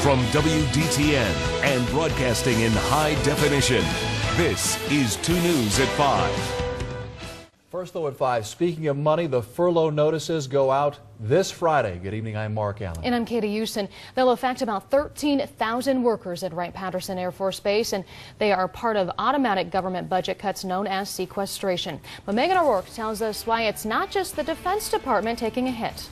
From WDTN and broadcasting in high definition, this is 2 News at 5. First, though, at 5, speaking of money, the furlough notices go out this Friday. Good evening, I'm Mark Allen. And I'm Katie Houston. They'll affect about 13,000 workers at Wright-Patterson Air Force Base, and they are part of automatic government budget cuts known as sequestration. But Megan O'Rourke tells us why it's not just the Defense Department taking a hit.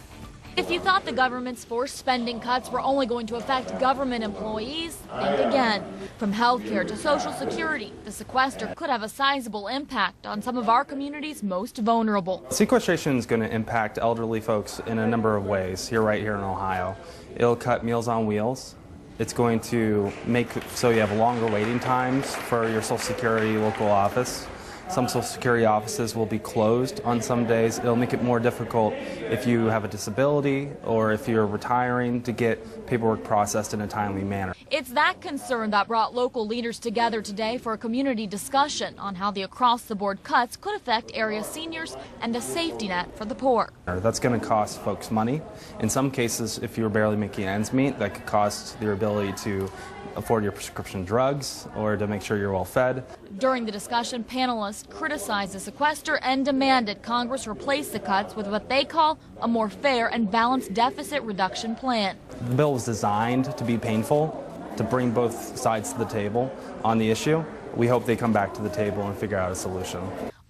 If you thought the government's forced spending cuts were only going to affect government employees, think again. From healthcare to Social Security, the sequester could have a sizable impact on some of our community's most vulnerable. Sequestration is going to impact elderly folks in a number of ways right here in Ohio. It'll cut Meals on Wheels. It's going to make so you have longer waiting times for your Social Security local office. Some Social Security offices will be closed on some days. It'll make it more difficult if you have a disability or if you're retiring to get paperwork processed in a timely manner. It's that concern that brought local leaders together today for a community discussion on how the across-the-board cuts could affect area seniors and a safety net for the poor. That's going to cost folks money. In some cases, if you're barely making ends meet, that could cost your ability to afford your prescription drugs or to make sure you're well fed. During the discussion, panelists criticized the sequester and demanded Congress replace the cuts with what they call a more fair and balanced deficit reduction plan. The bill was designed to be painful, to bring both sides to the table on the issue. We hope they come back to the table and figure out a solution.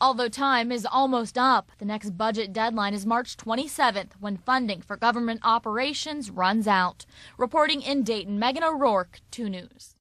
Although time is almost up, the next budget deadline is March 27th, when funding for government operations runs out. Reporting in Dayton, Megan O'Rourke, 2 News.